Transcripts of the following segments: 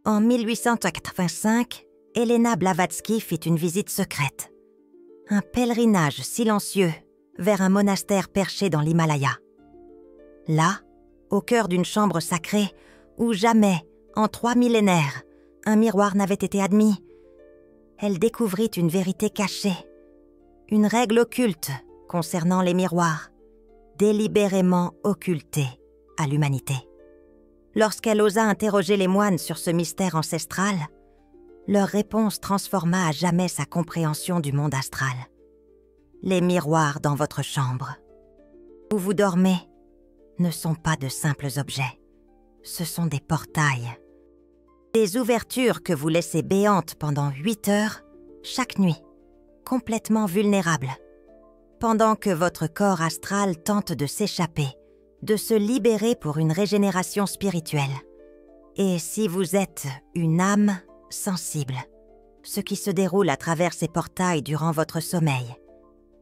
En 1885, Helena Blavatsky fit une visite secrète. Un pèlerinage silencieux vers un monastère perché dans l'Himalaya. Là, au cœur d'une chambre sacrée, où jamais, en 3 millénaires, un miroir n'avait été admis, elle découvrit une vérité cachée, une règle occulte concernant les miroirs, délibérément occultée à l'humanité. Lorsqu'elle osa interroger les moines sur ce mystère ancestral, leur réponse transforma à jamais sa compréhension du monde astral. Les miroirs dans votre chambre, où vous dormez, ne sont pas de simples objets. Ce sont des portails. Des ouvertures que vous laissez béantes pendant 8 heures, chaque nuit, complètement vulnérables. Pendant que votre corps astral tente de s'échapper, de se libérer pour une régénération spirituelle. Et si vous êtes une âme sensible, ce qui se déroule à travers ces portails durant votre sommeil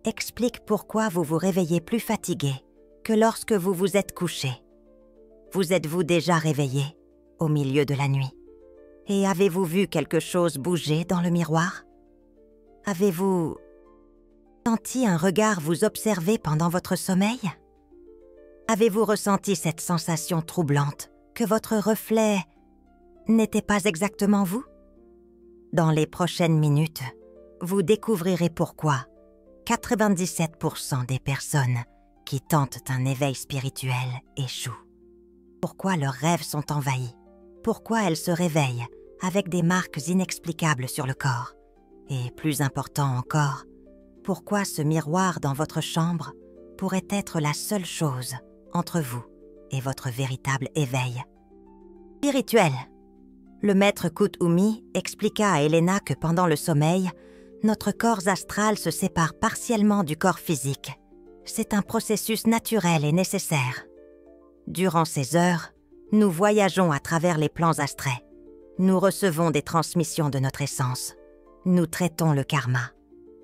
explique pourquoi vous vous réveillez plus fatigué que lorsque vous vous êtes couché. Vous êtes-vous déjà réveillé au milieu de la nuit? Et avez-vous vu quelque chose bouger dans le miroir? Avez-vous senti un regard vous observer pendant votre sommeil? Avez-vous ressenti cette sensation troublante que votre reflet n'était pas exactement vous? Dans les prochaines minutes, vous découvrirez pourquoi 97% des personnes qui tentent un éveil spirituel échouent. Pourquoi leurs rêves sont envahis? Pourquoi elles se réveillent avec des marques inexplicables sur le corps? Et plus important encore, pourquoi ce miroir dans votre chambre pourrait être la seule chose entre vous et votre véritable éveil spirituel? Le maître Kuthumi expliqua à Helena que pendant le sommeil, notre corps astral se sépare partiellement du corps physique. C'est un processus naturel et nécessaire. Durant ces heures, nous voyageons à travers les plans astraits. Nous recevons des transmissions de notre essence. Nous traitons le karma.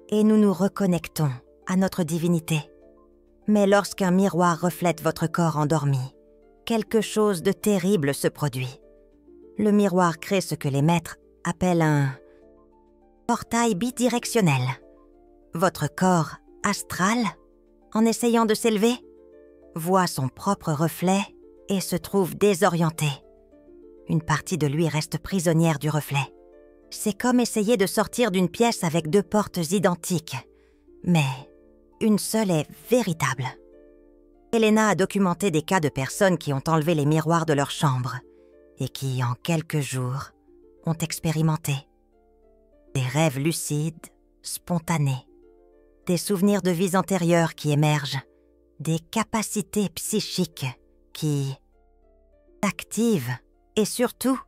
Et nous nous reconnectons à notre divinité. Mais lorsqu'un miroir reflète votre corps endormi, quelque chose de terrible se produit. Le miroir crée ce que les maîtres appellent un portail bidirectionnel. Votre corps astral, en essayant de s'élever, voit son propre reflet et se trouve désorienté. Une partie de lui reste prisonnière du reflet. C'est comme essayer de sortir d'une pièce avec 2 portes identiques, mais une seule est véritable. Helena a documenté des cas de personnes qui ont enlevé les miroirs de leur chambre et qui, en quelques jours, ont expérimenté des rêves lucides, spontanés, des souvenirs de vies antérieures qui émergent, des capacités psychiques qui s'activent et surtout,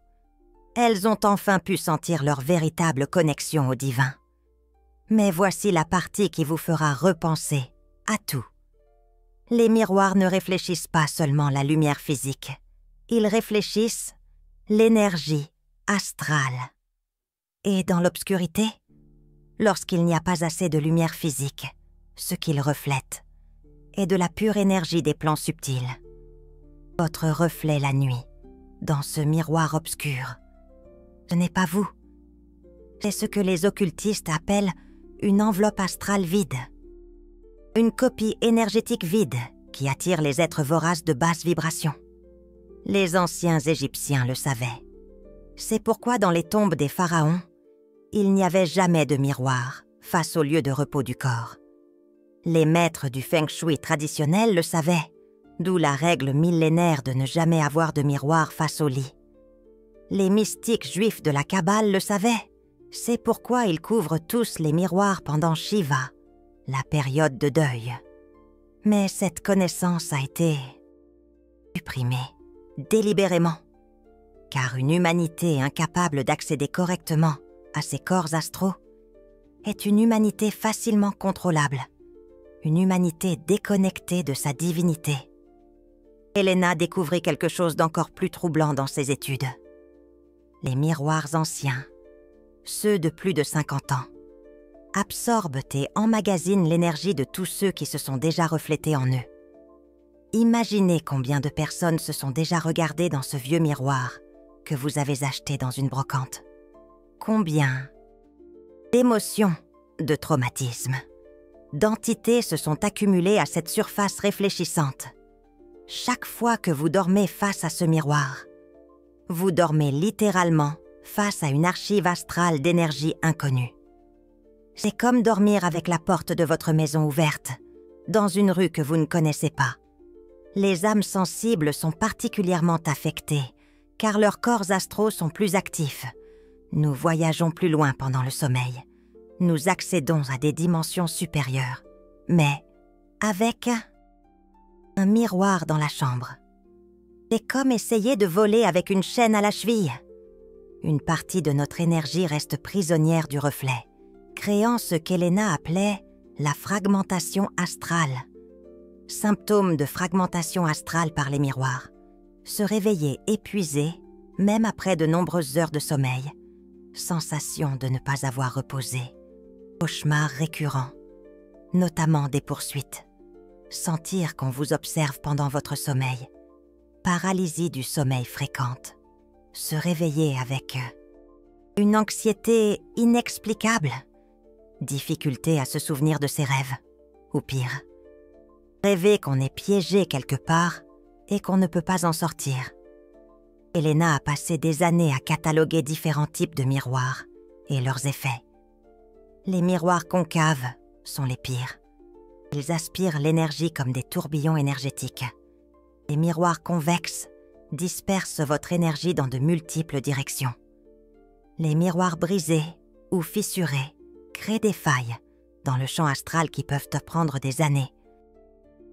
elles ont enfin pu sentir leur véritable connexion au divin. Mais voici la partie qui vous fera repenser à tout. Les miroirs ne réfléchissent pas seulement la lumière physique, ils réfléchissent l'énergie astrale. Et dans l'obscurité, lorsqu'il n'y a pas assez de lumière physique, ce qu'ils reflètent est de la pure énergie des plans subtils. Votre reflet la nuit, dans ce miroir obscur, ce n'est pas vous. C'est ce que les occultistes appellent une enveloppe astrale vide. Une copie énergétique vide qui attire les êtres voraces de basse vibration. Les anciens Égyptiens le savaient. C'est pourquoi dans les tombes des pharaons, il n'y avait jamais de miroir face au lieu de repos du corps. Les maîtres du feng shui traditionnel le savaient, d'où la règle millénaire de ne jamais avoir de miroir face au lit. Les mystiques juifs de la Kabbale le savaient. C'est pourquoi ils couvrent tous les miroirs pendant Shiva, la période de deuil. Mais cette connaissance a été supprimée, délibérément, car une humanité incapable d'accéder correctement à ses corps astraux est une humanité facilement contrôlable, une humanité déconnectée de sa divinité. Helena découvrit quelque chose d'encore plus troublant dans ses études. Les miroirs anciens, ceux de plus de 50 ans, absorbent et emmagasinent l'énergie de tous ceux qui se sont déjà reflétés en eux. Imaginez combien de personnes se sont déjà regardées dans ce vieux miroir que vous avez acheté dans une brocante? Combien d'émotions, de traumatismes, d'entités se sont accumulées à cette surface réfléchissante? Chaque fois que vous dormez face à ce miroir, vous dormez littéralement face à une archive astrale d'énergie inconnue. C'est comme dormir avec la porte de votre maison ouverte, dans une rue que vous ne connaissez pas. Les âmes sensibles sont particulièrement affectées, car leurs corps astraux sont plus actifs. Nous voyageons plus loin pendant le sommeil. Nous accédons à des dimensions supérieures, mais avec un miroir dans la chambre. C'est comme essayer de voler avec une chaîne à la cheville. Une partie de notre énergie reste prisonnière du reflet, créant ce qu'Elena appelait la fragmentation astrale. Symptôme de fragmentation astrale par les miroirs. Se réveiller épuisé, même après de nombreuses heures de sommeil. Sensation de ne pas avoir reposé. Cauchemars récurrents, notamment des poursuites. Sentir qu'on vous observe pendant votre sommeil. Paralysie du sommeil fréquente. Se réveiller avec une anxiété inexplicable. Difficulté à se souvenir de ses rêves. Ou pire, rêver qu'on est piégé quelque part et qu'on ne peut pas en sortir. Elena a passé des années à cataloguer différents types de miroirs et leurs effets. Les miroirs concaves sont les pires. Ils aspirent l'énergie comme des tourbillons énergétiques. Les miroirs convexes dispersent votre énergie dans de multiples directions. Les miroirs brisés ou fissurés créent des failles dans le champ astral qui peuvent prendre des années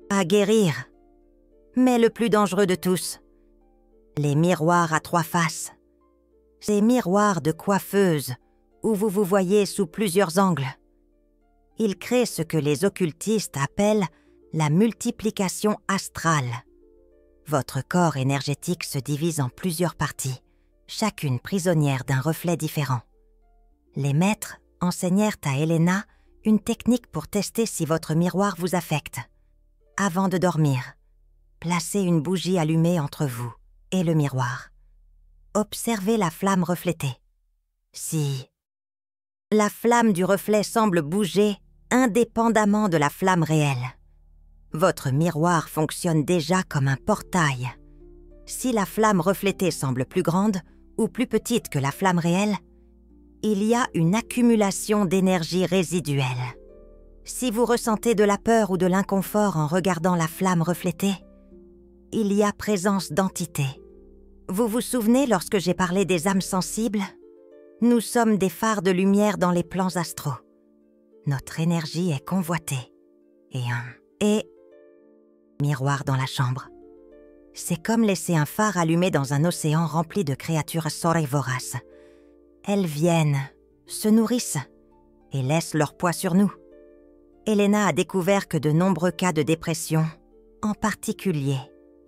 à guérir. Mais le plus dangereux de tous, les miroirs à 3 faces. Ces miroirs de coiffeuse où vous vous voyez sous plusieurs angles. Ils créent ce que les occultistes appellent la multiplication astrale. Votre corps énergétique se divise en plusieurs parties, chacune prisonnière d'un reflet différent. Les maîtres enseignèrent à Elena une technique pour tester si votre miroir vous affecte. Avant de dormir, placez une bougie allumée entre vous et le miroir. Observez la flamme reflétée. Si la flamme du reflet semble bouger indépendamment de la flamme réelle, votre miroir fonctionne déjà comme un portail. Si la flamme reflétée semble plus grande ou plus petite que la flamme réelle, il y a une accumulation d'énergie résiduelle. Si vous ressentez de la peur ou de l'inconfort en regardant la flamme reflétée, il y a présence d'entités. Vous vous souvenez lorsque j'ai parlé des âmes sensibles? Nous sommes des phares de lumière dans les plans astraux. Notre énergie est convoitée. Et miroir dans la chambre. C'est comme laisser un phare allumé dans un océan rempli de créatures voraces. Elles viennent, se nourrissent et laissent leur poids sur nous. Elena a découvert que de nombreux cas de dépression, en particulier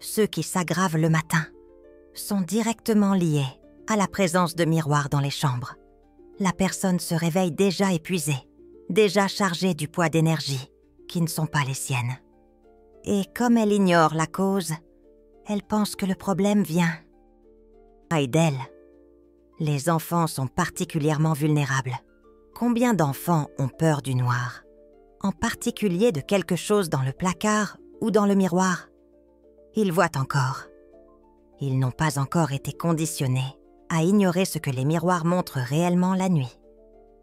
ceux qui s'aggravent le matin, sont directement liés à la présence de miroirs dans les chambres. La personne se réveille déjà épuisée, déjà chargée du poids d'énergie qui ne sont pas les siennes. Et comme elle ignore la cause, elle pense que le problème vient d'elle. Les enfants sont particulièrement vulnérables. Combien d'enfants ont peur du noir? En particulier de quelque chose dans le placard ou dans le miroir. Ils voient encore. Ils n'ont pas encore été conditionnés à ignorer ce que les miroirs montrent réellement la nuit.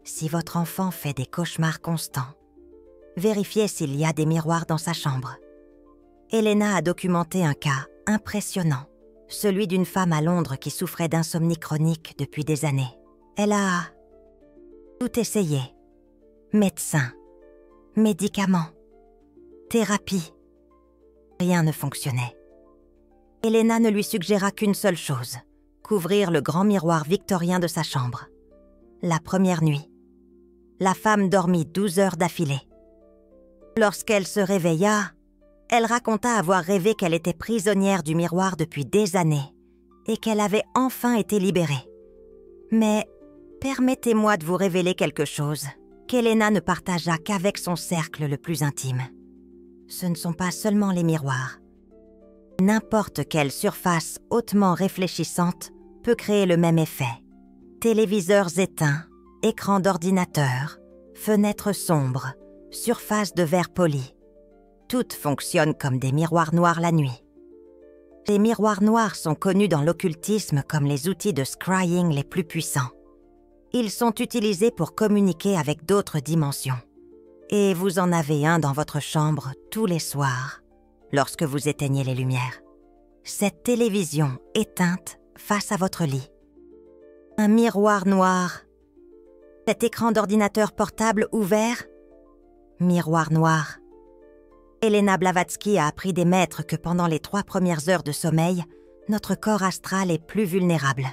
Si votre enfant fait des cauchemars constants, vérifiez s'il y a des miroirs dans sa chambre. Elena a documenté un cas impressionnant, celui d'une femme à Londres qui souffrait d'insomnie chronique depuis des années. Elle a tout essayé. Médecins, médicaments, thérapie. Rien ne fonctionnait. Elena ne lui suggéra qu'une seule chose, couvrir le grand miroir victorien de sa chambre. La première nuit, la femme dormit 12 heures d'affilée. Lorsqu'elle se réveilla, elle raconta avoir rêvé qu'elle était prisonnière du miroir depuis des années et qu'elle avait enfin été libérée. Mais permettez-moi de vous révéler quelque chose qu'Elena ne partagea qu'avec son cercle le plus intime. Ce ne sont pas seulement les miroirs. N'importe quelle surface hautement réfléchissante peut créer le même effet. Téléviseurs éteints, écrans d'ordinateur, fenêtres sombres, surface de verre poli. Toutes fonctionnent comme des miroirs noirs la nuit. Les miroirs noirs sont connus dans l'occultisme comme les outils de scrying les plus puissants. Ils sont utilisés pour communiquer avec d'autres dimensions. Et vous en avez un dans votre chambre tous les soirs, lorsque vous éteignez les lumières. Cette télévision éteinte face à votre lit. Un miroir noir. Cet écran d'ordinateur portable ouvert. Miroir noir. Elena Blavatsky a appris des maîtres que pendant les 3 premières heures de sommeil, notre corps astral est plus vulnérable.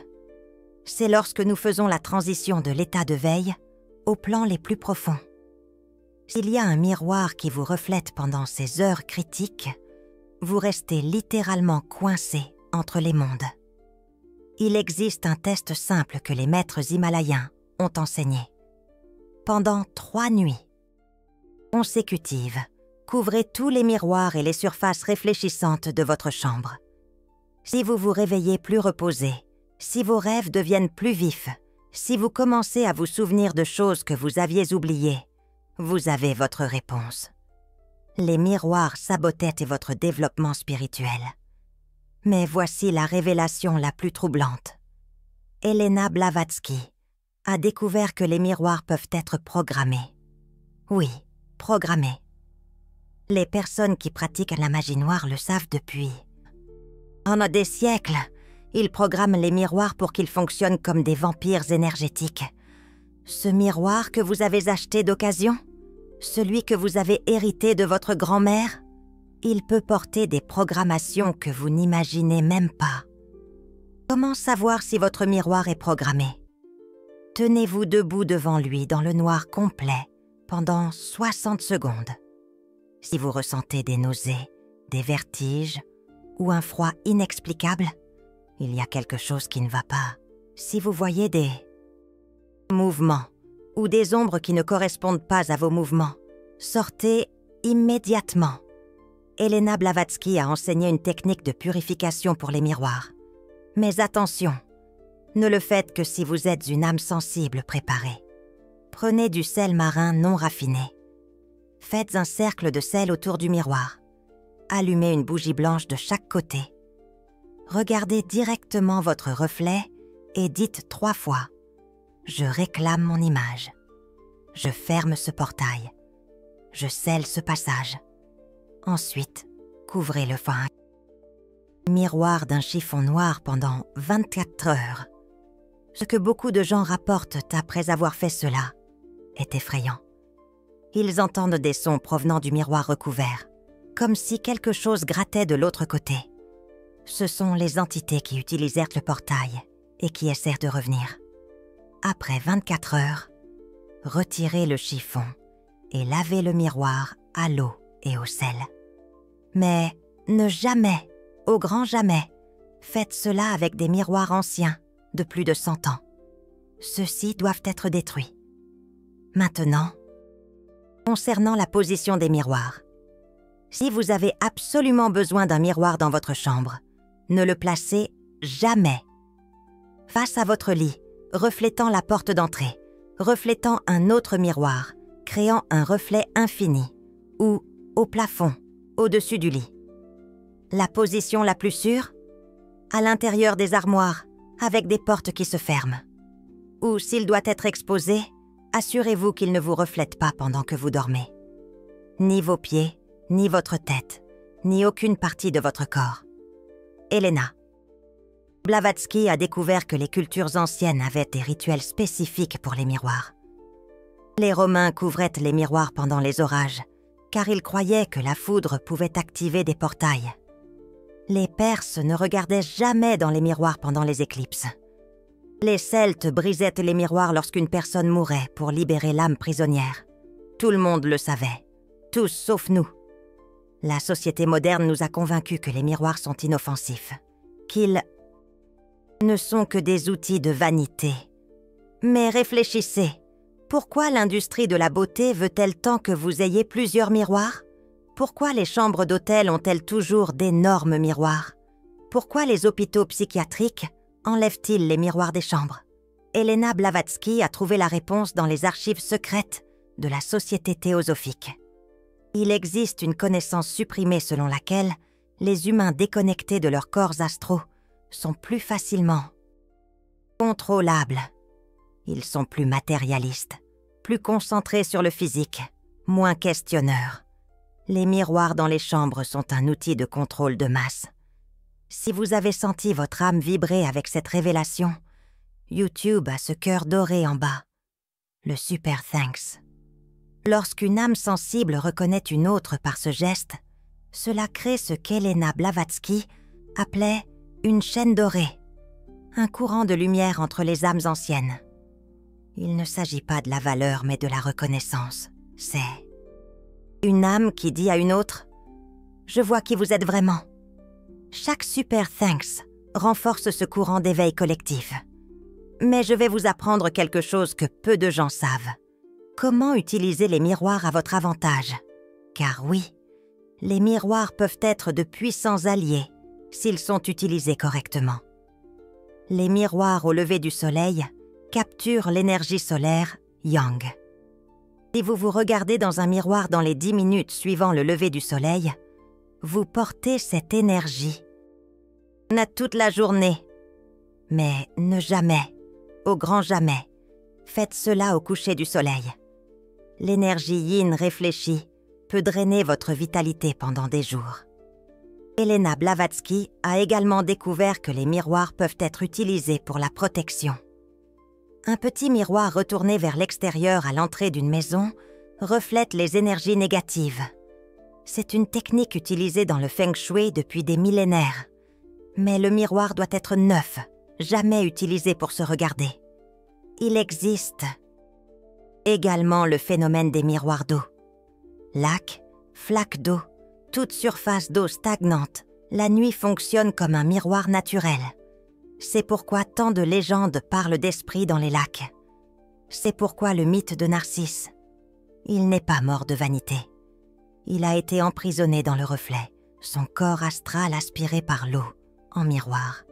C'est lorsque nous faisons la transition de l'état de veille aux plans les plus profonds. S'il y a un miroir qui vous reflète pendant ces heures critiques, vous restez littéralement coincé entre les mondes. Il existe un test simple que les maîtres himalayens ont enseigné. Pendant 3 nuits consécutives, couvrez tous les miroirs et les surfaces réfléchissantes de votre chambre. Si vous vous réveillez plus reposé, si vos rêves deviennent plus vifs, si vous commencez à vous souvenir de choses que vous aviez oubliées, vous avez votre réponse. Les miroirs sabotaient votre développement spirituel. Mais voici la révélation la plus troublante. Elena Blavatsky a découvert que les miroirs peuvent être programmés. Oui, programmés. Les personnes qui pratiquent la magie noire le savent depuis. En des siècles, ils programment les miroirs pour qu'ils fonctionnent comme des vampires énergétiques. Ce miroir que vous avez acheté d'occasion, celui que vous avez hérité de votre grand-mère, il peut porter des programmations que vous n'imaginez même pas. Comment savoir si votre miroir est programmé? Tenez-vous debout devant lui dans le noir complet pendant 60 secondes. Si vous ressentez des nausées, des vertiges ou un froid inexplicable, il y a quelque chose qui ne va pas. Si vous voyez des mouvements ou des ombres qui ne correspondent pas à vos mouvements, sortez immédiatement. Elena Blavatsky a enseigné une technique de purification pour les miroirs. Mais attention, ne le faites que si vous êtes une âme sensible préparée. Prenez du sel marin non raffiné. Faites un cercle de sel autour du miroir. Allumez une bougie blanche de chaque côté. Regardez directement votre reflet et dites 3 fois « Je réclame mon image. Je ferme ce portail. Je scelle ce passage. » Ensuite, couvrez le fond. Miroir d'un chiffon noir pendant 24 heures. Ce que beaucoup de gens rapportent après avoir fait cela est effrayant. Ils entendent des sons provenant du miroir recouvert, comme si quelque chose grattait de l'autre côté. Ce sont les entités qui utilisèrent le portail et qui essaient de revenir. Après 24 heures, retirez le chiffon et lavez le miroir à l'eau et au sel. Mais ne jamais, au grand jamais, faites cela avec des miroirs anciens de plus de 100 ans. Ceux-ci doivent être détruits. Maintenant, concernant la position des miroirs, si vous avez absolument besoin d'un miroir dans votre chambre, ne le placez jamais face à votre lit, reflétant la porte d'entrée, reflétant un autre miroir, créant un reflet infini, ou au plafond, au-dessus du lit. La position la plus sûre, à l'intérieur des armoires, avec des portes qui se ferment. Ou s'il doit être exposé, assurez-vous qu'il ne vous reflète pas pendant que vous dormez. Ni vos pieds, ni votre tête, ni aucune partie de votre corps. Elena Blavatsky a découvert que les cultures anciennes avaient des rituels spécifiques pour les miroirs. Les Romains couvraient les miroirs pendant les orages, car ils croyaient que la foudre pouvait activer des portails. Les Perses ne regardaient jamais dans les miroirs pendant les éclipses. Les Celtes brisaient les miroirs lorsqu'une personne mourait pour libérer l'âme prisonnière. Tout le monde le savait, tous sauf nous. La société moderne nous a convaincus que les miroirs sont inoffensifs, qu'ils ne sont que des outils de vanité. Mais réfléchissez, pourquoi l'industrie de la beauté veut-elle tant que vous ayez plusieurs miroirs? Pourquoi les chambres d'hôtel ont-elles toujours d'énormes miroirs? Pourquoi les hôpitaux psychiatriques enlève-t-il les miroirs des chambres? Elena Blavatsky a trouvé la réponse dans les archives secrètes de la Société théosophique. Il existe une connaissance supprimée selon laquelle les humains déconnectés de leurs corps astraux sont plus facilement contrôlables. Ils sont plus matérialistes, plus concentrés sur le physique, moins questionneurs. Les miroirs dans les chambres sont un outil de contrôle de masse. Si vous avez senti votre âme vibrer avec cette révélation, YouTube a ce cœur doré en bas, le super thanks. Lorsqu'une âme sensible reconnaît une autre par ce geste, cela crée ce qu'Elena Blavatsky appelait une chaîne dorée, un courant de lumière entre les âmes anciennes. Il ne s'agit pas de la valeur mais de la reconnaissance. C'est une âme qui dit à une autre « Je vois qui vous êtes vraiment ». Chaque super thanks renforce ce courant d'éveil collectif. Mais je vais vous apprendre quelque chose que peu de gens savent. Comment utiliser les miroirs à votre avantage? Car oui, les miroirs peuvent être de puissants alliés s'ils sont utilisés correctement. Les miroirs au lever du soleil capturent l'énergie solaire Yang. Si vous vous regardez dans un miroir dans les 10 minutes suivant le lever du soleil, vous portez cette énergie. On a toute la journée, mais ne jamais, au grand jamais, faites cela au coucher du soleil. L'énergie yin réfléchie peut drainer votre vitalité pendant des jours. Elena Blavatsky a également découvert que les miroirs peuvent être utilisés pour la protection. Un petit miroir retourné vers l'extérieur à l'entrée d'une maison reflète les énergies négatives. C'est une technique utilisée dans le feng shui depuis des millénaires. Mais le miroir doit être neuf, jamais utilisé pour se regarder. Il existe également le phénomène des miroirs d'eau. Lac, flaque d'eau, toute surface d'eau stagnante, la nuit fonctionne comme un miroir naturel. C'est pourquoi tant de légendes parlent d'esprits dans les lacs. C'est pourquoi le mythe de Narcisse. Il n'est pas mort de vanité. Il a été emprisonné dans le reflet, son corps astral aspiré par l'eau, en miroir.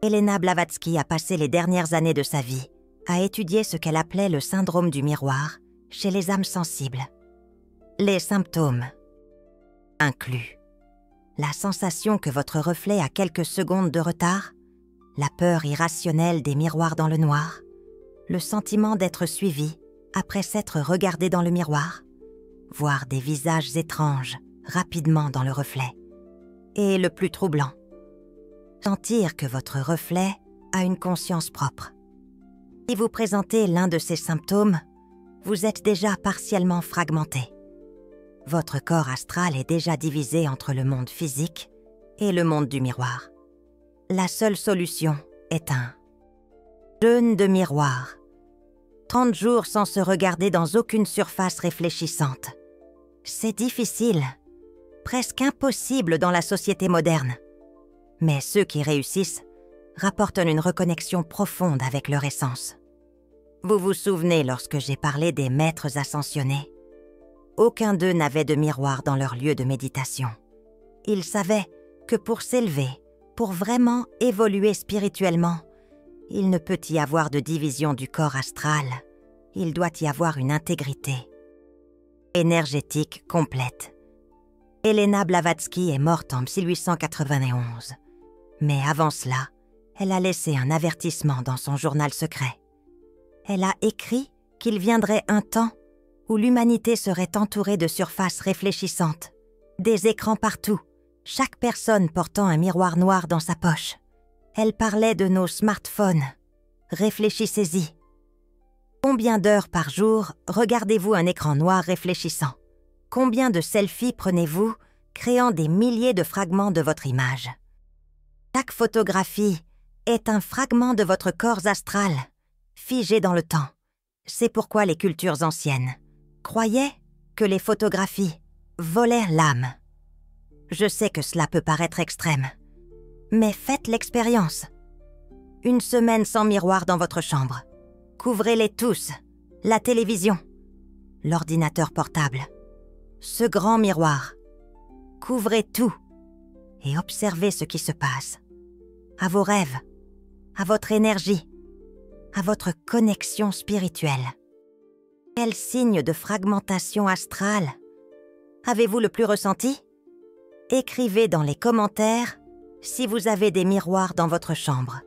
Elena Blavatsky a passé les dernières années de sa vie à étudier ce qu'elle appelait le syndrome du miroir chez les âmes sensibles. Les symptômes incluent la sensation que votre reflet a quelques secondes de retard, la peur irrationnelle des miroirs dans le noir, le sentiment d'être suivi après s'être regardé dans le miroir, voir des visages étranges rapidement dans le reflet, et le plus troublant, sentir que votre reflet a une conscience propre. Si vous présentez l'un de ces symptômes, vous êtes déjà partiellement fragmenté. Votre corps astral est déjà divisé entre le monde physique et le monde du miroir. La seule solution est un jeûne de miroir. 30 jours sans se regarder dans aucune surface réfléchissante. C'est difficile, presque impossible dans la société moderne. Mais ceux qui réussissent rapportent une reconnexion profonde avec leur essence. Vous vous souvenez lorsque j'ai parlé des maîtres ascensionnés? Aucun d'eux n'avait de miroir dans leur lieu de méditation. Ils savaient que pour s'élever, pour vraiment évoluer spirituellement, il ne peut y avoir de division du corps astral. Il doit y avoir une intégrité énergétique complète. Elena Blavatsky est morte en 1891. Mais avant cela, elle a laissé un avertissement dans son journal secret. Elle a écrit qu'il viendrait un temps où l'humanité serait entourée de surfaces réfléchissantes, des écrans partout, chaque personne portant un miroir noir dans sa poche. Elle parlait de nos smartphones. Réfléchissez-y. Combien d'heures par jour regardez-vous un écran noir réfléchissant? Combien de selfies prenez-vous, créant des milliers de fragments de votre image? Chaque photographie est un fragment de votre corps astral, figé dans le temps. C'est pourquoi les cultures anciennes croyaient que les photographies volaient l'âme. Je sais que cela peut paraître extrême, mais faites l'expérience. Une semaine sans miroir dans votre chambre. Couvrez-les tous, la télévision, l'ordinateur portable, ce grand miroir. Couvrez tout et observez ce qui se passe. À vos rêves, à votre énergie, à votre connexion spirituelle. Quel signe de fragmentation astrale avez-vous le plus ressenti? Écrivez dans les commentaires si vous avez des miroirs dans votre chambre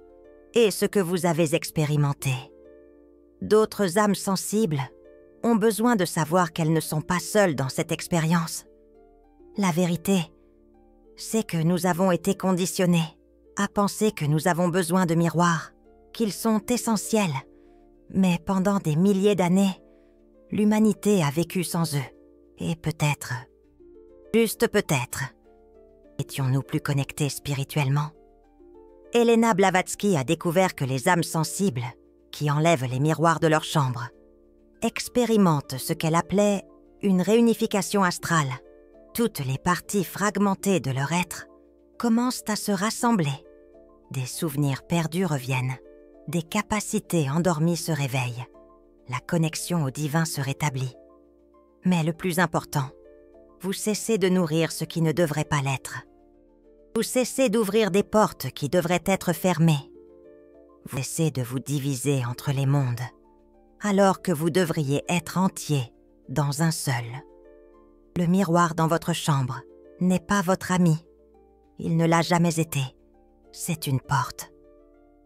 et ce que vous avez expérimenté. D'autres âmes sensibles ont besoin de savoir qu'elles ne sont pas seules dans cette expérience. La vérité, c'est que nous avons été conditionnés à penser que nous avons besoin de miroirs, qu'ils sont essentiels. Mais pendant des milliers d'années, l'humanité a vécu sans eux. Et peut-être, juste peut-être, étions-nous plus connectés spirituellement? Elena Blavatsky a découvert que les âmes sensibles, qui enlèvent les miroirs de leur chambre, expérimentent ce qu'elle appelait une réunification astrale. Toutes les parties fragmentées de leur être commencent à se rassembler. Des souvenirs perdus reviennent, des capacités endormies se réveillent, la connexion au divin se rétablit. Mais le plus important, vous cessez de nourrir ce qui ne devrait pas l'être. Vous cessez d'ouvrir des portes qui devraient être fermées. Vous cessez de vous diviser entre les mondes, alors que vous devriez être entier dans un seul. Le miroir dans votre chambre n'est pas votre ami. Il ne l'a jamais été. C'est une porte.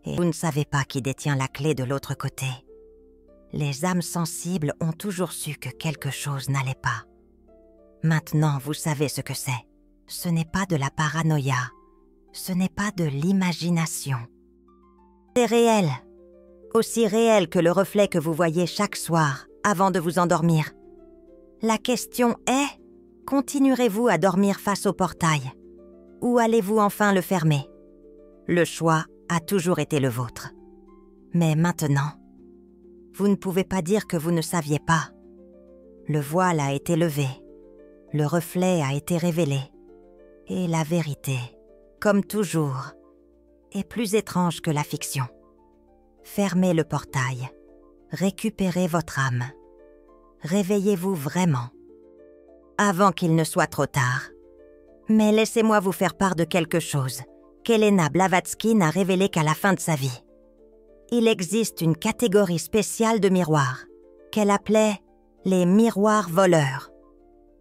Et vous ne savez pas qui détient la clé de l'autre côté. Les âmes sensibles ont toujours su que quelque chose n'allait pas. Maintenant, vous savez ce que c'est. Ce n'est pas de la paranoïa. Ce n'est pas de l'imagination. C'est réel. Aussi réel que le reflet que vous voyez chaque soir avant de vous endormir. La question est, continuerez-vous à dormir face au portail? Ou allez-vous enfin le fermer? Le choix a toujours été le vôtre. Mais maintenant, vous ne pouvez pas dire que vous ne saviez pas. Le voile a été levé, le reflet a été révélé, et la vérité, comme toujours, est plus étrange que la fiction. Fermez le portail, récupérez votre âme. Réveillez-vous vraiment, avant qu'il ne soit trop tard. Mais laissez-moi vous faire part de quelque chose qu'Elena Blavatsky n'a révélé qu'à la fin de sa vie. Il existe une catégorie spéciale de miroirs, qu'elle appelait les miroirs voleurs.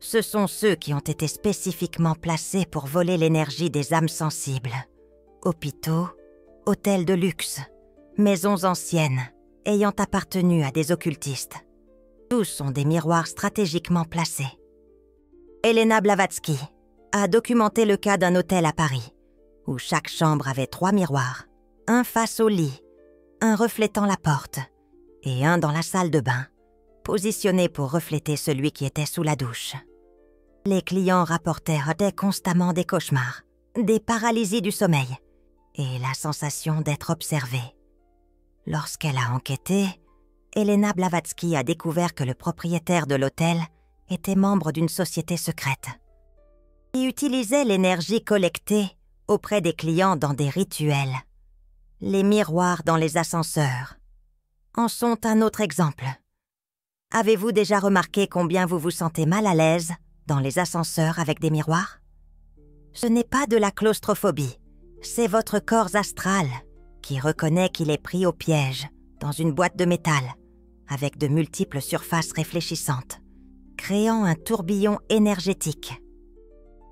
Ce sont ceux qui ont été spécifiquement placés pour voler l'énergie des âmes sensibles. Hôpitaux, hôtels de luxe, maisons anciennes ayant appartenu à des occultistes. Tous sont des miroirs stratégiquement placés. Elena Blavatsky a documenté le cas d'un hôtel à Paris, où chaque chambre avait 3 miroirs, un face au lit, un reflétant la porte, et un dans la salle de bain, positionné pour refléter celui qui était sous la douche. Les clients rapportaient constamment des cauchemars, des paralysies du sommeil, et la sensation d'être observés. Lorsqu'elle a enquêté, Elena Blavatsky a découvert que le propriétaire de l'hôtel était membre d'une société secrète qui utilisait l'énergie collectée auprès des clients dans des rituels. Les miroirs dans les ascenseurs en sont un autre exemple. Avez-vous déjà remarqué combien vous vous sentez mal à l'aise dans les ascenseurs avec des miroirs? Ce n'est pas de la claustrophobie, c'est votre corps astral qui reconnaît qu'il est pris au piège dans une boîte de métal avec de multiples surfaces réfléchissantes, créant un tourbillon énergétique.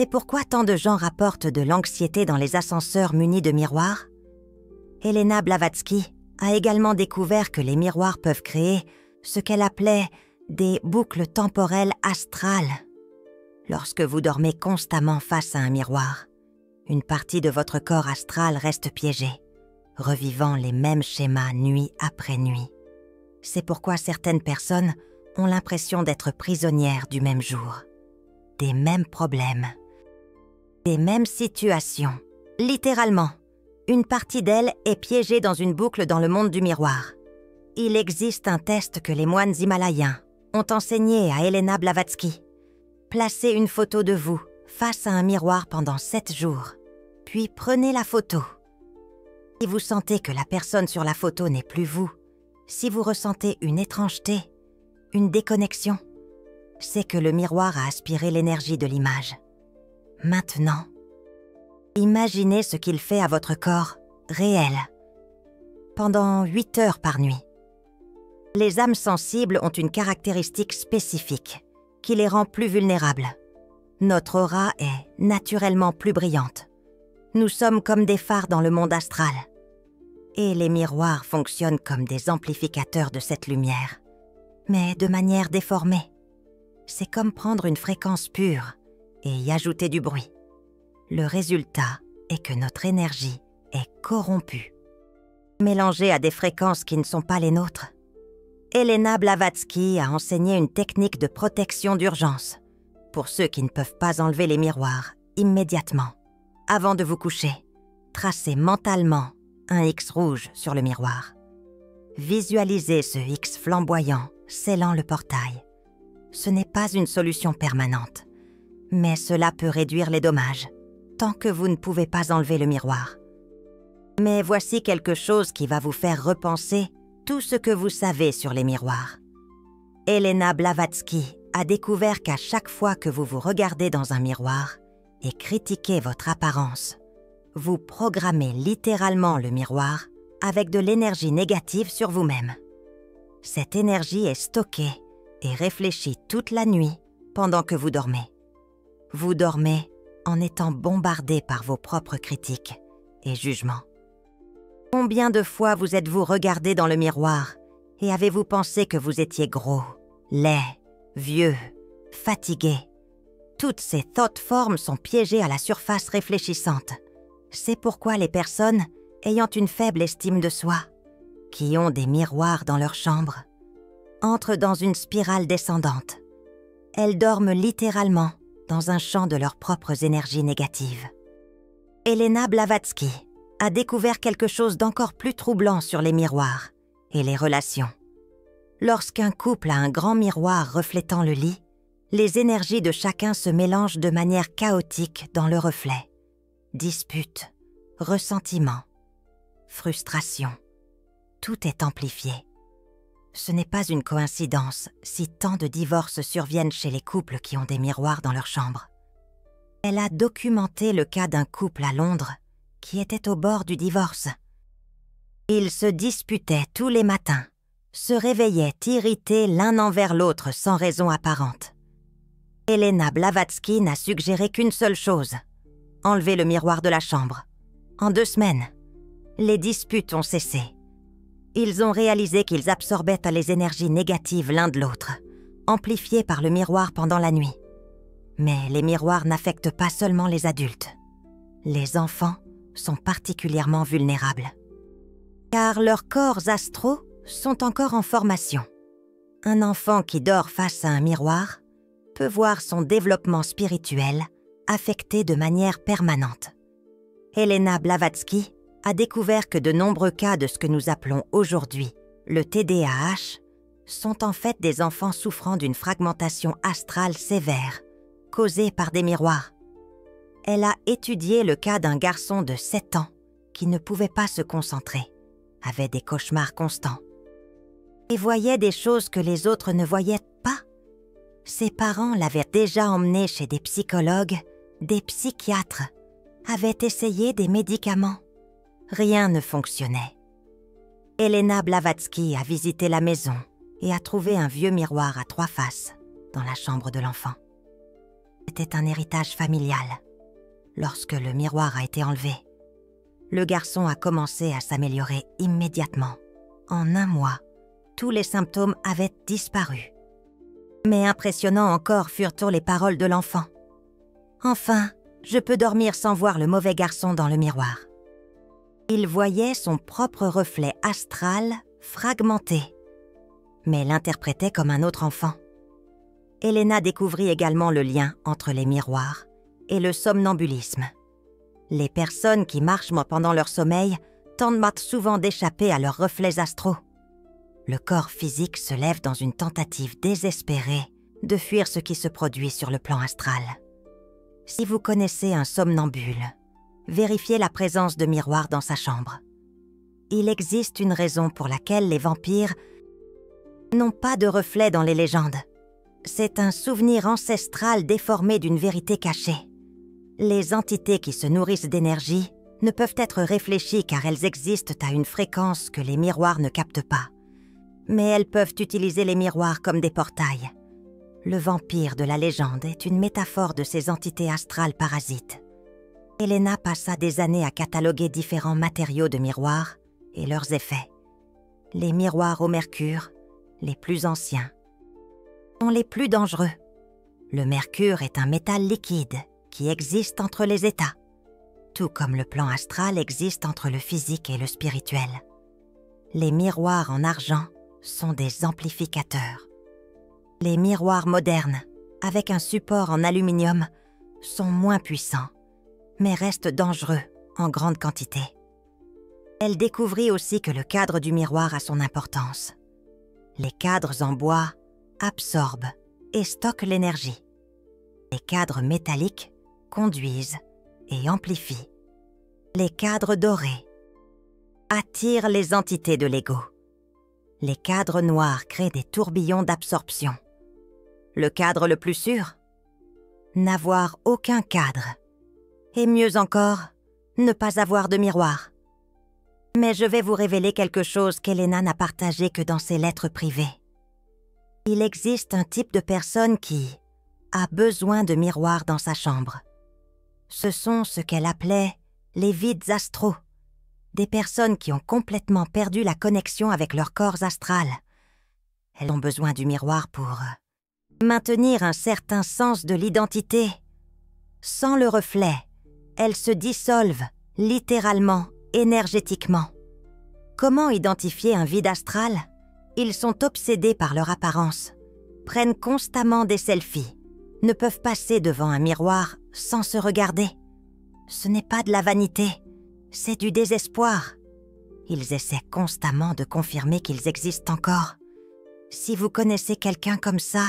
C'est pourquoi tant de gens rapportent de l'anxiété dans les ascenseurs munis de miroirs. Elena Blavatsky a également découvert que les miroirs peuvent créer ce qu'elle appelait des boucles temporelles astrales. Lorsque vous dormez constamment face à un miroir, une partie de votre corps astral reste piégée, revivant les mêmes schémas nuit après nuit. C'est pourquoi certaines personnes ont l'impression d'être prisonnières du même jour, des mêmes problèmes, des mêmes situations. Littéralement, une partie d'elle est piégée dans une boucle dans le monde du miroir. Il existe un test que les moines himalayens ont enseigné à Elena Blavatsky. Placez une photo de vous face à un miroir pendant 7 jours, puis prenez la photo. Si vous sentez que la personne sur la photo n'est plus vous, si vous ressentez une étrangeté, une déconnexion, c'est que le miroir a aspiré l'énergie de l'image. Maintenant, imaginez ce qu'il fait à votre corps réel. pendant 8 heures par nuit. Les âmes sensibles ont une caractéristique spécifique qui les rend plus vulnérables. Notre aura est naturellement plus brillante. Nous sommes comme des phares dans le monde astral. Et les miroirs fonctionnent comme des amplificateurs de cette lumière, mais de manière déformée. C'est comme prendre une fréquence pure et y ajouter du bruit. Le résultat est que notre énergie est corrompue, mélangée à des fréquences qui ne sont pas les nôtres. Elena Blavatsky a enseigné une technique de protection d'urgence pour ceux qui ne peuvent pas enlever les miroirs immédiatement. Avant de vous coucher, tracez mentalement un X rouge sur le miroir. Visualisez ce X flamboyant scellant le portail. Ce n'est pas une solution permanente, mais cela peut réduire les dommages, tant que vous ne pouvez pas enlever le miroir. Mais voici quelque chose qui va vous faire repenser tout ce que vous savez sur les miroirs. Elena Blavatsky a découvert qu'à chaque fois que vous vous regardez dans un miroir et critiquez votre apparence, vous programmez littéralement le miroir avec de l'énergie négative sur vous-même. Cette énergie est stockée et réfléchie toute la nuit pendant que vous dormez. Vous dormez en étant bombardé par vos propres critiques et jugements. Combien de fois vous êtes-vous regardé dans le miroir et avez-vous pensé que vous étiez gros, laid, vieux, fatigué? Toutes ces thought forms sont piégées à la surface réfléchissante. C'est pourquoi les personnes ayant une faible estime de soi, qui ont des miroirs dans leur chambre, entrent dans une spirale descendante. Elles dorment littéralement dans un champ de leurs propres énergies négatives. Elena Blavatsky a découvert quelque chose d'encore plus troublant sur les miroirs et les relations. Lorsqu'un couple a un grand miroir reflétant le lit, les énergies de chacun se mélangent de manière chaotique dans le reflet. Disputes, ressentiments, frustration, tout est amplifié. Ce n'est pas une coïncidence si tant de divorces surviennent chez les couples qui ont des miroirs dans leur chambre. Elle a documenté le cas d'un couple à Londres qui était au bord du divorce. Ils se disputaient tous les matins, se réveillaient irrités l'un envers l'autre sans raison apparente. Elena Blavatsky n'a suggéré qu'une seule chose, enlever le miroir de la chambre. En 2 semaines, les disputes ont cessé. Ils ont réalisé qu'ils absorbaient les énergies négatives l'un de l'autre, amplifiées par le miroir pendant la nuit. Mais les miroirs n'affectent pas seulement les adultes. Les enfants sont particulièrement vulnérables, car leurs corps astraux sont encore en formation. Un enfant qui dort face à un miroir peut voir son développement spirituel affecté de manière permanente. Elena Blavatsky a découvert que de nombreux cas de ce que nous appelons aujourd'hui le TDAH sont en fait des enfants souffrant d'une fragmentation astrale sévère, causée par des miroirs. Elle a étudié le cas d'un garçon de 7 ans qui ne pouvait pas se concentrer, avait des cauchemars constants et voyait des choses que les autres ne voyaient pas. Ses parents l'avaient déjà emmené chez des psychologues, des psychiatres, avaient essayé des médicaments. Rien ne fonctionnait. Elena Blavatsky a visité la maison et a trouvé un vieux miroir à 3 faces dans la chambre de l'enfant. C'était un héritage familial. Lorsque le miroir a été enlevé, le garçon a commencé à s'améliorer immédiatement. En 1 mois, tous les symptômes avaient disparu. Mais impressionnant encore furent les paroles de l'enfant. « Enfin, je peux dormir sans voir le mauvais garçon dans le miroir. » Il voyait son propre reflet astral fragmenté, mais l'interprétait comme un autre enfant. Elena découvrit également le lien entre les miroirs et le somnambulisme. Les personnes qui marchent pendant leur sommeil tentent souvent d'échapper à leurs reflets astraux. Le corps physique se lève dans une tentative désespérée de fuir ce qui se produit sur le plan astral. Si vous connaissez un somnambule, vérifiez la présence de miroirs dans sa chambre. Il existe une raison pour laquelle les vampires n'ont pas de reflets dans les légendes. C'est un souvenir ancestral déformé d'une vérité cachée. Les entités qui se nourrissent d'énergie ne peuvent être réfléchies car elles existent à une fréquence que les miroirs ne captent pas. Mais elles peuvent utiliser les miroirs comme des portails. Le vampire de la légende est une métaphore de ces entités astrales parasites. Elena passa des années à cataloguer différents matériaux de miroirs et leurs effets. Les miroirs au mercure, les plus anciens, sont les plus dangereux. Le mercure est un métal liquide qui existe entre les états, tout comme le plan astral existe entre le physique et le spirituel. Les miroirs en argent sont des amplificateurs. Les miroirs modernes, avec un support en aluminium, sont moins puissants, mais restent dangereux en grande quantité. Elle découvrit aussi que le cadre du miroir a son importance. Les cadres en bois absorbent et stockent l'énergie. Les cadres métalliques conduisent et amplifient. Les cadres dorés attirent les entités de l'ego. Les cadres noirs créent des tourbillons d'absorption. Le cadre le plus sûr? N'avoir aucun cadre. Et mieux encore, ne pas avoir de miroir. Mais je vais vous révéler quelque chose qu'Elena n'a partagé que dans ses lettres privées. Il existe un type de personne qui a besoin de miroirs dans sa chambre. Ce sont ce qu'elle appelait les vides astraux, des personnes qui ont complètement perdu la connexion avec leur corps astral. Elles ont besoin du miroir pour maintenir un certain sens de l'identité. Sans le reflet, elles se dissolvent, littéralement, énergétiquement. Comment identifier un vide astral? Ils sont obsédés par leur apparence, prennent constamment des selfies, ne peuvent passer devant un miroir sans se regarder. Ce n'est pas de la vanité, c'est du désespoir. Ils essaient constamment de confirmer qu'ils existent encore. Si vous connaissez quelqu'un comme ça,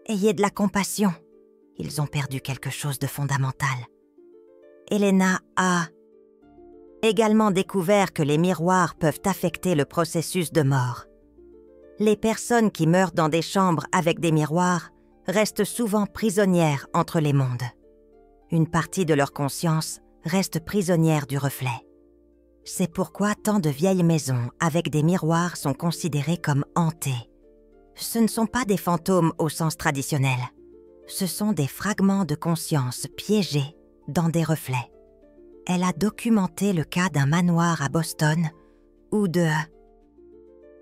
ayez de la compassion. Ils ont perdu quelque chose de fondamental. Elena a également découvert que les miroirs peuvent affecter le processus de mort. Les personnes qui meurent dans des chambres avec des miroirs restent souvent prisonnières entre les mondes. Une partie de leur conscience reste prisonnière du reflet. C'est pourquoi tant de vieilles maisons avec des miroirs sont considérées comme hantées. Ce ne sont pas des fantômes au sens traditionnel. Ce sont des fragments de conscience piégés dans des reflets. Elle a documenté le cas d'un manoir à Boston où de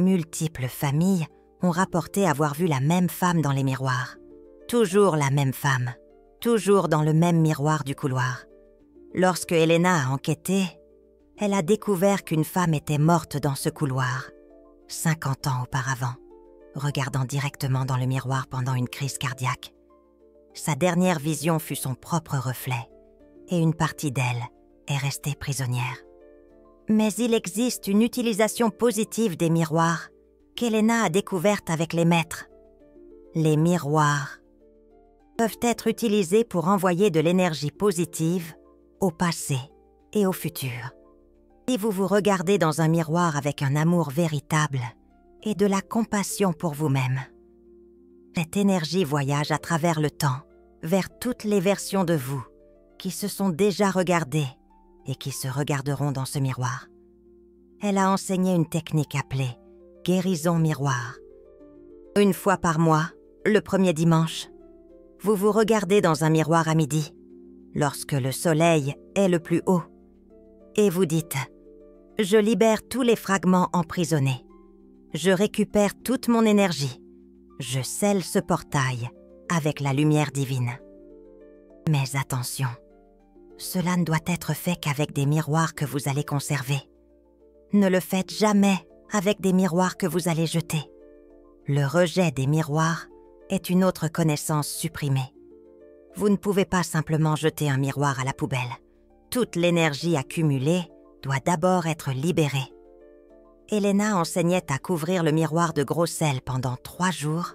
multiples familles ont rapporté avoir vu la même femme dans les miroirs. Toujours la même femme, toujours dans le même miroir du couloir. Lorsque Elena a enquêté, elle a découvert qu'une femme était morte dans ce couloir, 50 ans auparavant, regardant directement dans le miroir pendant une crise cardiaque. Sa dernière vision fut son propre reflet, et une partie d'elle est restée prisonnière. Mais il existe une utilisation positive des miroirs qu'Elena a découverte avec les maîtres. Les miroirs peuvent être utilisés pour envoyer de l'énergie positive au passé et au futur. Si vous vous regardez dans un miroir avec un amour véritable et de la compassion pour vous-même, cette énergie voyage à travers le temps vers toutes les versions de vous qui se sont déjà regardées et qui se regarderont dans ce miroir. Elle a enseigné une technique appelée guérison miroir. Une fois par mois, le premier dimanche, vous vous regardez dans un miroir à midi, lorsque le soleil est le plus haut, et vous dites « Je libère tous les fragments emprisonnés. Je récupère toute mon énergie. Je scelle ce portail avec la lumière divine. » Mais attention, cela ne doit être fait qu'avec des miroirs que vous allez conserver. Ne le faites jamais avec des miroirs que vous allez jeter. Le rejet des miroirs est une autre connaissance supprimée. Vous ne pouvez pas simplement jeter un miroir à la poubelle. Toute l'énergie accumulée doit d'abord être libérée. Elena enseignait à couvrir le miroir de gros sel pendant 3 jours,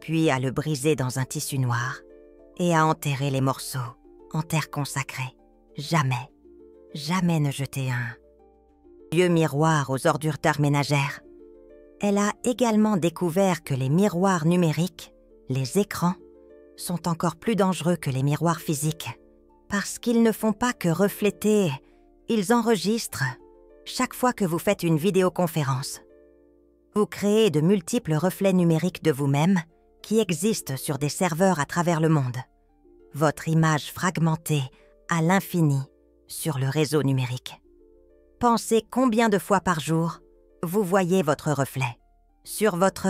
puis à le briser dans un tissu noir et à enterrer les morceaux en terre consacrée. Jamais, jamais ne jeter un vieux miroir aux ordures ménagères. Elle a également découvert que les miroirs numériques, les écrans, sont encore plus dangereux que les miroirs physiques, parce qu'ils ne font pas que refléter Ils enregistrent chaque fois que vous faites une vidéoconférence. Vous créez de multiples reflets numériques de vous-même qui existent sur des serveurs à travers le monde. Votre image fragmentée à l'infini sur le réseau numérique. Pensez combien de fois par jour vous voyez votre reflet sur votre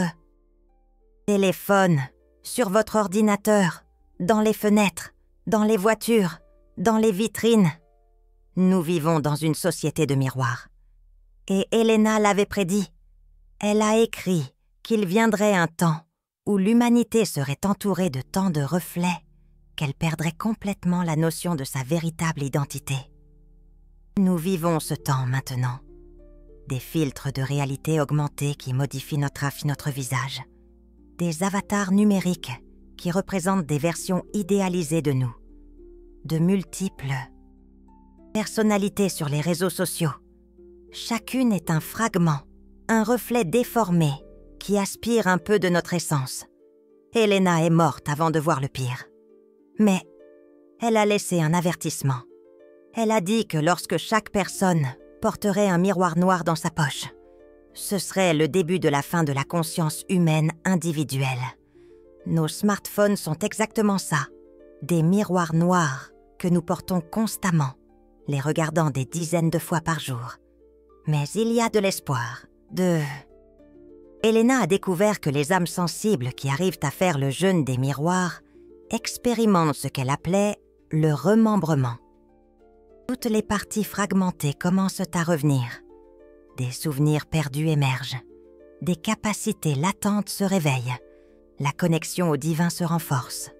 téléphone, sur votre ordinateur, dans les fenêtres, dans les voitures, dans les vitrines. Nous vivons dans une société de miroirs. Et Helena l'avait prédit. Elle a écrit qu'il viendrait un temps où l'humanité serait entourée de tant de reflets qu'elle perdrait complètement la notion de sa véritable identité. Nous vivons ce temps maintenant. Des filtres de réalité augmentée qui modifient notre visage. Des avatars numériques qui représentent des versions idéalisées de nous. De multiples personnalités sur les réseaux sociaux. Chacune est un fragment, un reflet déformé qui aspire un peu de notre essence. Helena est morte avant de voir le pire. Mais elle a laissé un avertissement. Elle a dit que lorsque chaque personne porterait un miroir noir dans sa poche, ce serait le début de la fin de la conscience humaine individuelle. Nos smartphones sont exactement ça, des miroirs noirs que nous portons constamment, les regardant des dizaines de fois par jour. Mais il y a de l'espoir, Helena a découvert que les âmes sensibles qui arrivent à faire le jeûne des miroirs expérimentent ce qu'elle appelait le remembrement. Toutes les parties fragmentées commencent à revenir. Des souvenirs perdus émergent. Des capacités latentes se réveillent. La connexion au divin se renforce.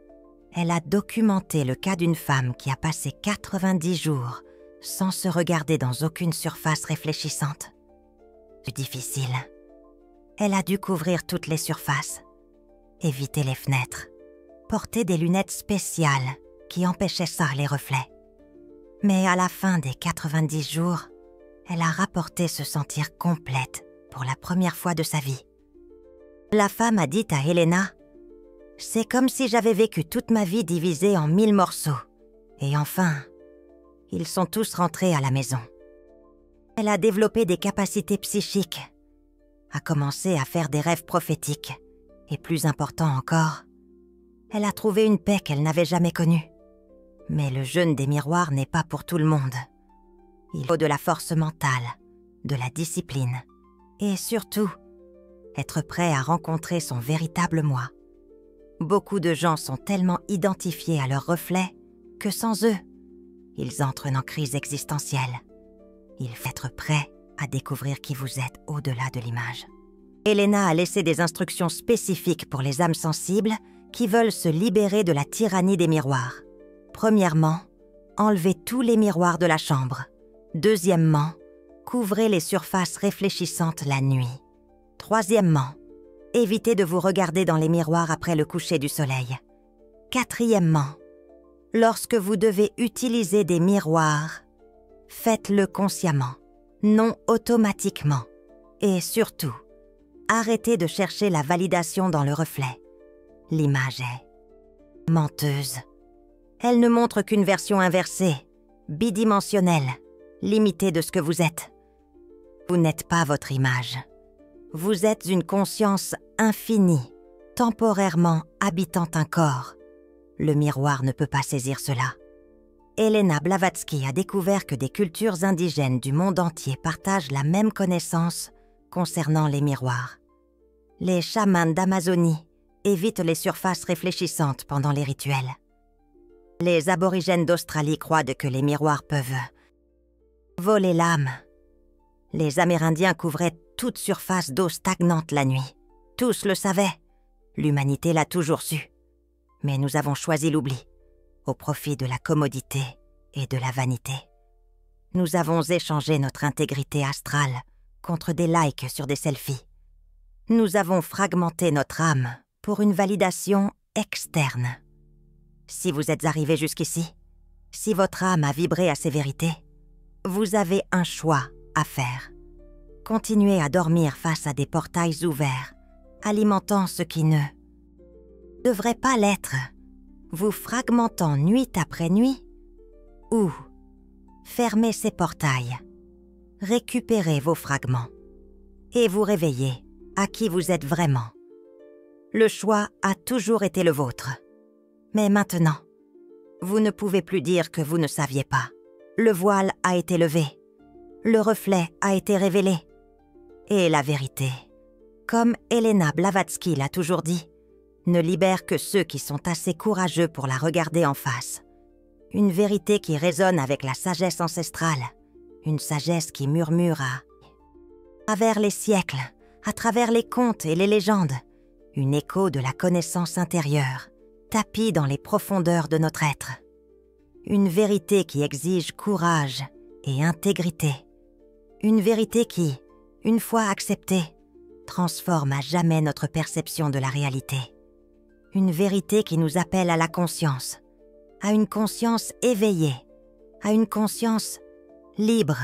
Elle a documenté le cas d'une femme qui a passé 90 jours sans se regarder dans aucune surface réfléchissante. C'est difficile. Elle a dû couvrir toutes les surfaces, éviter les fenêtres, porter des lunettes spéciales qui empêchaient ça les reflets. Mais à la fin des 90 jours, elle a rapporté se sentir complète pour la première fois de sa vie. La femme a dit à Helena « C'est comme si j'avais vécu toute ma vie divisée en 1000 morceaux. Et enfin, ils sont tous rentrés à la maison. » Elle a développé des capacités psychiques, a commencé à faire des rêves prophétiques, et plus important encore, elle a trouvé une paix qu'elle n'avait jamais connue. Mais le jeûne des miroirs n'est pas pour tout le monde. Il faut de la force mentale, de la discipline, et surtout, être prêt à rencontrer son véritable moi. Beaucoup de gens sont tellement identifiés à leurs reflets que sans eux, ils entrent en crise existentielle. Il faut être prêt à découvrir qui vous êtes au-delà de l'image. Helena a laissé des instructions spécifiques pour les âmes sensibles qui veulent se libérer de la tyrannie des miroirs. Premièrement, enlevez tous les miroirs de la chambre. Deuxièmement, couvrez les surfaces réfléchissantes la nuit. Troisièmement, évitez de vous regarder dans les miroirs après le coucher du soleil. Quatrièmement, lorsque vous devez utiliser des miroirs, faites-le consciemment, non automatiquement. Et surtout, arrêtez de chercher la validation dans le reflet. L'image est menteuse. Elle ne montre qu'une version inversée, bidimensionnelle, limitée de ce que vous êtes. Vous n'êtes pas votre image. Vous êtes une conscience infinie, temporairement habitant un corps. Le miroir ne peut pas saisir cela. Helena Blavatsky a découvert que des cultures indigènes du monde entier partagent la même connaissance concernant les miroirs. Les chamans d'Amazonie évitent les surfaces réfléchissantes pendant les rituels. Les aborigènes d'Australie croient que les miroirs peuvent voler l'âme. Les Amérindiens couvraient toute surface d'eau stagnante la nuit. Tous le savaient. L'humanité l'a toujours su. Mais nous avons choisi l'oubli, au profit de la commodité et de la vanité. Nous avons échangé notre intégrité astrale contre des likes sur des selfies. Nous avons fragmenté notre âme pour une validation externe. Si vous êtes arrivé jusqu'ici, si votre âme a vibré à ces vérités, vous avez un choix à faire. Continuez à dormir face à des portails ouverts, alimentant ce qui ne devrait pas l'être, vous fragmentant nuit après nuit, ou fermez ces portails, récupérez vos fragments et vous réveillez à qui vous êtes vraiment. Le choix a toujours été le vôtre. Mais maintenant, vous ne pouvez plus dire que vous ne saviez pas. Le voile a été levé. Le reflet a été révélé. Et la vérité, comme Elena Blavatsky l'a toujours dit, ne libère que ceux qui sont assez courageux pour la regarder en face. Une vérité qui résonne avec la sagesse ancestrale, une sagesse qui murmure à travers les siècles, à travers les contes et les légendes, une écho de la connaissance intérieure, tapie dans les profondeurs de notre être. Une vérité qui exige courage et intégrité. Une vérité qui, une fois acceptée, transforme à jamais notre perception de la réalité. Une vérité qui nous appelle à la conscience, à une conscience éveillée, à une conscience libre